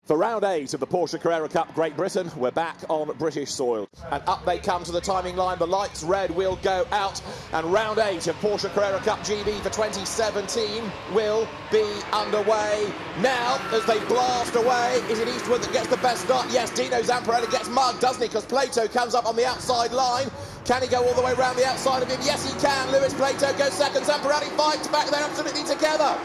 For round 8 of the Porsche Carrera Cup Great Britain, we're back on British soil. And up they come to the timing line, the lights red will go out, and round 8 of Porsche Carrera Cup GB for 2017 will be underway now as they blast away. Is it Eastwood that gets the best start? Yes, Dino Zamparelli gets mugged, doesn't he? Because Plato comes up on the outside line. Can he go all the way around the outside of him? Yes, he can. Lewis Plato goes second. Zamparelli fights back. They're absolutely together.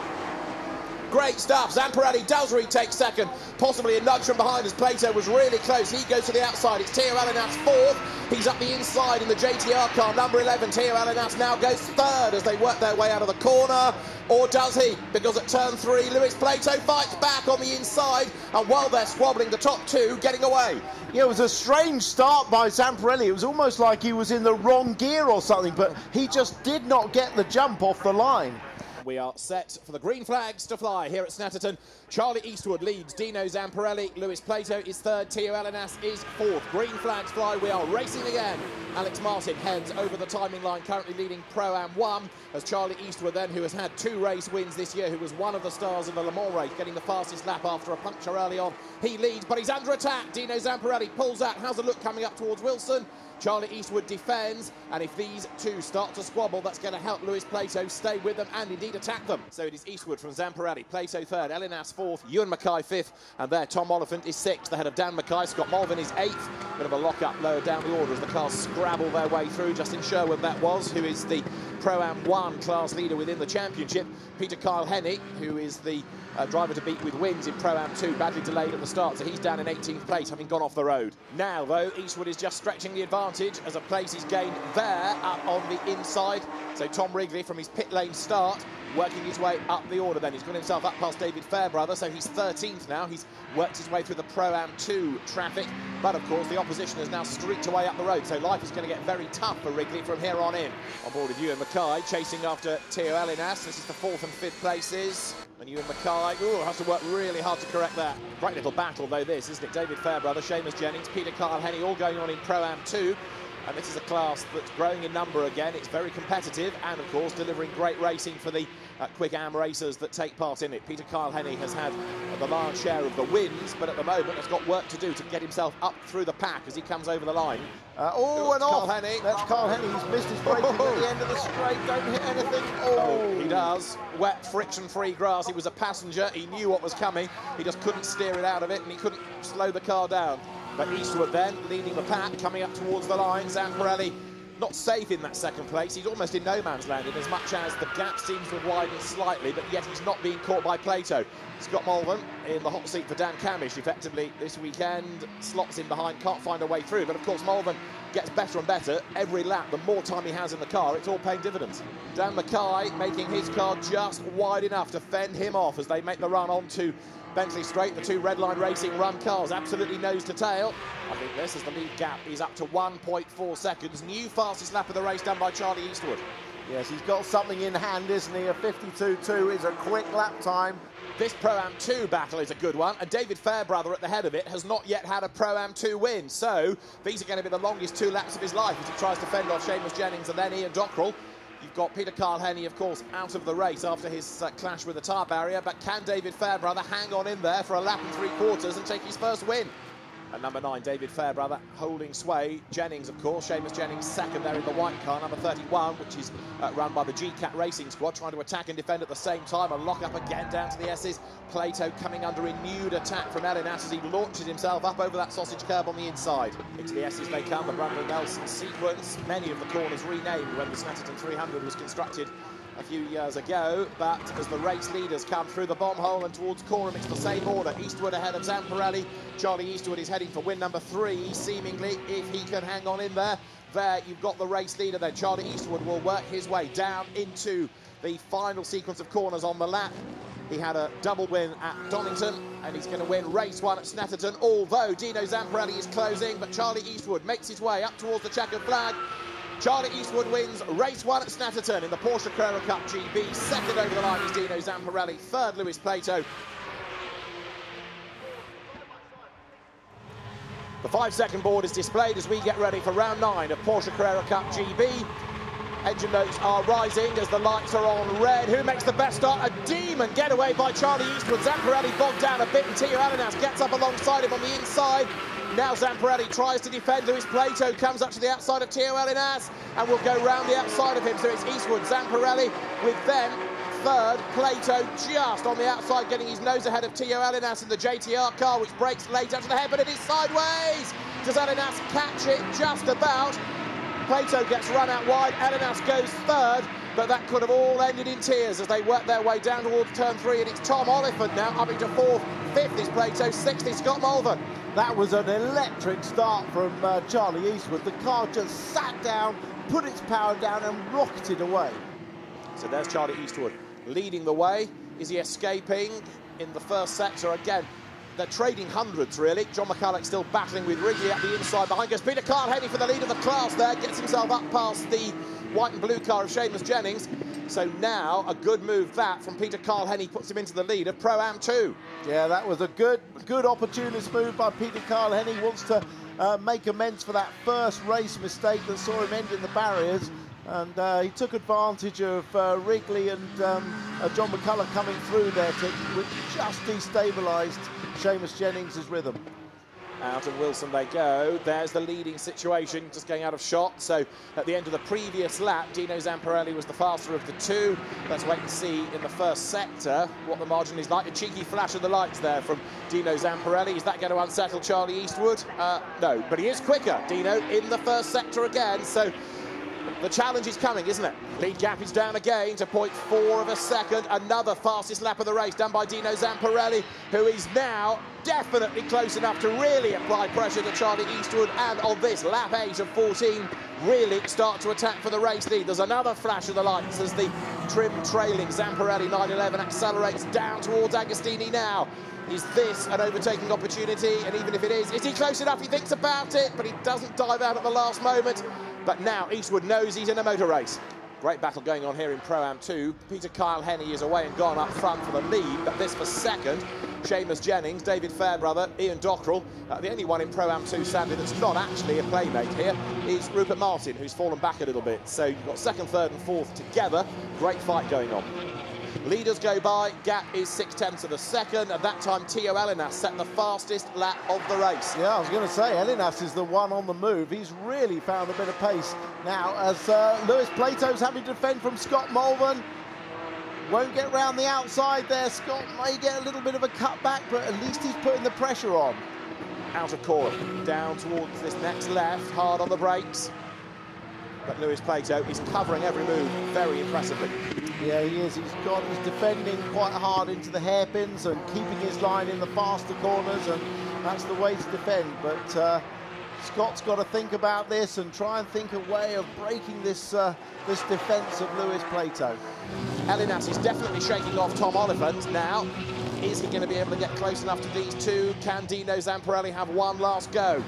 Great stuff. Zamparelli does retake second, possibly a nudge from behind as Plato was really close. He goes to the outside. It's Theo Alinat's fourth. He's up the inside in the JTR car. Number 11, Theo Alinat now goes third as they work their way out of the corner. Or does he? Because at turn 3, Lewis Plato fights back on the inside, and while they're squabbling, the top two getting away. Yeah, it was a strange start by Zamparelli. It was almost like he was in the wrong gear or something, but he just did not get the jump off the line. We are set for the green flags to fly here at Snetterton. Charlie Eastwood leads Dino Zamparelli. Lewis Plato is third. Theo Alinat is fourth. Green flags fly. We are racing again. Alex Martin heads over the timing line, currently leading Pro-Am 1, as Charlie Eastwood then, who has had 2 race wins this year, who was one of the stars of the Le Mans race, getting the fastest lap after a puncture early on. He leads, but he's under attack. Dino Zamparelli pulls out. How's the look coming up towards Wilson? Charlie Eastwood defends, and if these two start to squabble, that's going to help Lewis Plato stay with them and indeed attack them. So it is Eastwood from Zamparelli, Plato third, Alinat fourth, Ewan Mackay fifth, and there Tom Oliphant is sixth, ahead of Dan Mackay. Scott Mulvin is eighth. Bit of a lock-up lower down the order as the cars scrabble their way through. Justin Sherwood that was, who is the Pro-Am 1 class leader within the championship. Peter Kyle Henny, who is the driver to beat with wins in Pro-Am 2, badly delayed at the start, so he's down in 18th place, having gone off the road. Now, though, Eastwood is just stretching the advantage as a place is gained there up on the inside. So Tom Wrigley, from his pit lane start, working his way up the order then. He's got himself up past David Fairbrother, so he's 13th now. He's worked his way through the Pro-Am 2 traffic, but of course the opposition has now streaked away up the road, so life is going to get very tough for Wrigley from here on in. On board with Ewan Mackay, chasing after Theo Alinat. This is the 4th and 5th places. And Ewan Mackay, has to work really hard to correct that. Great little battle though this, isn't it? David Fairbrother, Seamus Jennings, Peter Kyle Henny, all going on in Pro-Am 2. And this is a class that's growing in number again. It's very competitive and, of course, delivering great racing for the quick am racers that take part in it. Peter Kyle Henny has had the lion's share of the wins, but at the moment has got work to do to get himself up through the pack as he comes over the line. And off. That's Kyle Henny. He's missed his braking at the end of the straight. Don't hit anything. He does. Wet, friction-free grass. He was a passenger. He knew what was coming. He just couldn't steer it out of it, and he couldn't slow the car down. But Eastwood then, leading the pack, coming up towards the line. Zamparelli not safe in that second place. He's almost in no man's land in as much as the gap seems to have widened slightly, but yet he's not being caught by Plato. Scott Mulvin in the hot seat for Dan Cammish effectively this weekend. Slots in behind, can't find a way through. But of course Mulvin gets better and better every lap. The more time he has in the car, it's all paying dividends. Dan Mackay making his car just wide enough to fend him off as they make the run onto Bentley Straight. The 2 Red Line Racing run cars absolutely nose to tail. I think this is the lead gap is up to 1.4 seconds. New fastest lap of the race done by Charlie Eastwood. Yes, he's got something in hand, isn't he? A 52.2 is a quick lap time. This Pro-Am 2 battle is a good one, and David Fairbrother at the head of it has not yet had a Pro-Am 2 win, so these are going to be the longest 2 laps of his life as he tries to fend off Seamus Jennings and then Ian Dockrell. You've got Peter Kyle Henny, of course, out of the race after his clash with the tyre barrier, but can David Fairbrother hang on in there for a lap and 3/4 and take his first win? And number 9, David Fairbrother holding sway. Jennings, of course, Seamus Jennings second there in the white car, number 31, which is run by the GCAT Racing Squad, trying to attack and defend at the same time. A lock up again down to the S's. Plato coming under renewed attack from Alinat as he launches himself up over that sausage curb on the inside. Into the S's they come, the Brundle Nelson sequence. Many of the corners renamed when the Snetterton 300 was constructed a few years ago, but as the race leaders come through the bomb hole and towards Corham, it's the same order. Eastwood ahead of Zamparelli. Charlie Eastwood is heading for win number 3, seemingly, if he can hang on in there. There you've got the race leader then. Charlie Eastwood will work his way down into the final sequence of corners on the lap. He had a double win at Donington, and he's going to win race 1 at Snetterton, although Dino Zamparelli is closing, but Charlie Eastwood makes his way up towards the checkered flag. Charlie Eastwood wins race 1 at Snetterton in the Porsche Carrera Cup GB. Second over the line is Dino Zamparelli. Third, Lewis Plato. The 5-second board is displayed as we get ready for round 9 of Porsche Carrera Cup GB. Engine notes are rising as the lights are on red. Who makes the best start? A demon getaway by Charlie Eastwood. Zamparelli bogged down a bit and Tio Alinas gets up alongside him on the inside. Now Zamparelli tries to defend. Luis Plato comes up to the outside of Tio Alinas and will go round the outside of him. So it's Eastwood, Zamparelli with them. Third, Plato just on the outside, getting his nose ahead of Tio Alinas in the JTR car, which breaks late out to the head, but it is sideways. Does Alinas catch it? Just about. Plato gets run out wide. Alinas goes third, but that could have all ended in tears as they work their way down towards turn 3, and it's Tom Oliphant now up into 4th. 5th is Plato, 6th is Scott Malvern. That was an electric start from Charlie Eastwood. The car just sat down, put its power down and rocketed away. So there's Charlie Eastwood leading the way. Is he escaping in the first sector? Again, they're trading hundreds, really. John McCulloch still battling with Ridley at the inside. Behind goes Peter Carl-Henny for the lead of the class there. Gets himself up past the white and blue car of Seamus Jennings. So now a good move that from Peter Carl-Henny puts him into the lead of Pro-Am 2. Yeah, that was a good opportunist move by Peter Carl-Henny. Wants to make amends for that first race mistake that saw him end in the barriers. And he took advantage of Wrigley and John McCulloch coming through there, which just destabilised Seamus Jennings' rhythm. Out of Wilson they go. There's the leading situation, just going out of shot. So at the end of the previous lap, Dino Zamparelli was the faster of the two. Let's wait and see in the first sector what the margin is like. A cheeky flash of the lights there from Dino Zamparelli. Is that going to unsettle Charlie Eastwood? No, but he is quicker, Dino, in the first sector again. So the challenge is coming, isn't it? Lead gap is down again to 0.4 of a second. Another fastest lap of the race done by Dino Zamparelli, who is now definitely close enough to really apply pressure to Charlie Eastwood, and on this lap 8 of 14 really start to attack for the race lead. There's another flash of the lights as the trim trailing Zamparelli 911 accelerates down towards Agostini now. Is this an overtaking opportunity? And even if it is he close enough? He thinks about it, but he doesn't dive out at the last moment. But now Eastwood knows he's in a motor race. Great battle going on here in Pro-Am 2. Peter Carl-Henny is away and gone up front for the lead, but this for second. Seamus Jennings, David Fairbrother, Ian Dockrell. The only one in Pro-Am 2, sadly, that's not actually a playmate here is Rupert Martin, who's fallen back a little bit. So you've got second, third and fourth together. Great fight going on. Leaders go by, gap is 0.6 of a second. At that time, Tio Alinas set the fastest lap of the race. Yeah, I was going to say, Alinas is the one on the move. He's really found a bit of pace now as Luis Plato's having to defend from Scott Malvern. Won't get round the outside there. Scott may get a little bit of a cutback, but at least he's putting the pressure on. Out of corner, down towards this next left, hard on the brakes. But Luis Plato is covering every move very impressively. Yeah, he is. He's defending quite hard into the hairpins and keeping his line in the faster corners, and that's the way to defend. But Scott's got to think about this and try and think a way of breaking this this defence of Luis Plato. Alinas is definitely shaking off Tom Oliphant now. Is he going to be able to get close enough to these two? Can Dino Zamparelli have one last go?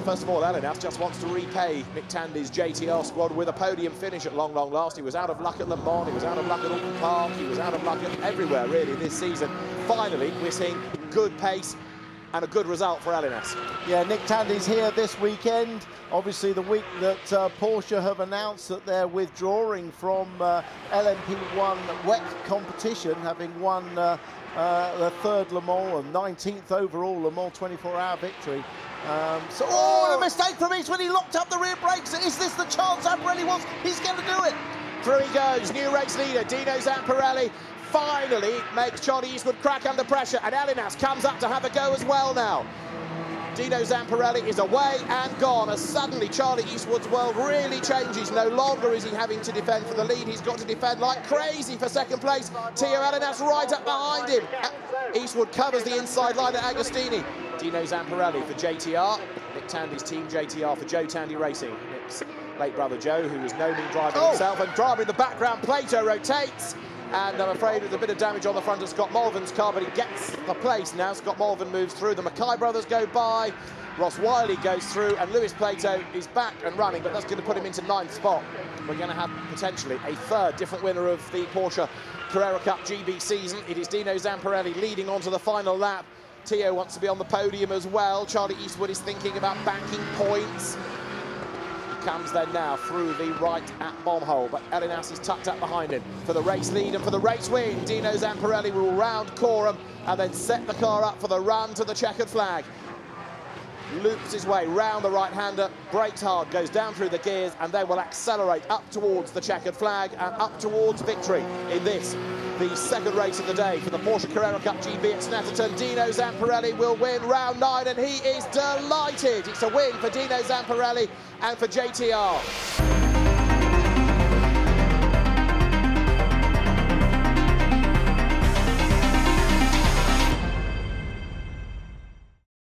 First of all, Alinas just wants to repay Nick Tandy's JTR squad with a podium finish at long, long last. He was out of luck at Le Mans, he was out of luck at Alton Park, he was out of luck at everywhere, really, this season. Finally, we're seeing good pace and a good result for Alinas. Yeah, Nick Tandy's here this weekend. Obviously, the week that Porsche have announced that they're withdrawing from LMP1 WEC competition, having won the third Le Mans and 19th overall Le Mans 24-hour victory. A mistake from Eastwood. He locked up the rear brakes. Is this the chance Zamparelli wants? He's going to do it. Through he goes. New race leader, Dino Zamparelli, finally makes Charlie Eastwood crack under pressure, and Alinas comes up to have a go as well now. Dino Zamparelli is away and gone as suddenly Charlie Eastwood's world really changes. No longer is he having to defend for the lead. He's got to defend like crazy for second place. Tio Alinas right up behind him. Eastwood covers the inside line at Agostini. Dino Zamparelli for JTR. Nick Tandy's team JTR for Joe Tandy Racing. Nick's late brother Joe, who was no mean driver himself. And driver in the background, Plato rotates. And I'm afraid there's a bit of damage on the front of Scott Malvern's car, but he gets the place now. Scott Malvern moves through. The Mackay brothers go by. Ross Wiley goes through, and Luis Plato is back and running, but that's going to put him into 9th spot. We're going to have potentially a third different winner of the Porsche Carrera Cup GB season. It is Dino Zamparelli leading on to the final lap. Tio wants to be on the podium as well. Charlie Eastwood is thinking about banking points. comes then now through the right at bomb hole, but Elinas is tucked up behind him for the race lead and for the race win. Dino Zamparelli will round Coram and then set the car up for the run to the checkered flag. Loops his way round the right-hander, brakes hard, goes down through the gears, and then will accelerate up towards the checkered flag and up towards victory in this, the second race of the day for the Porsche Carrera Cup GB at Snetterton. Dino Zamparelli will win round 9, and he is delighted. It's a win for Dino Zamparelli and for JTR.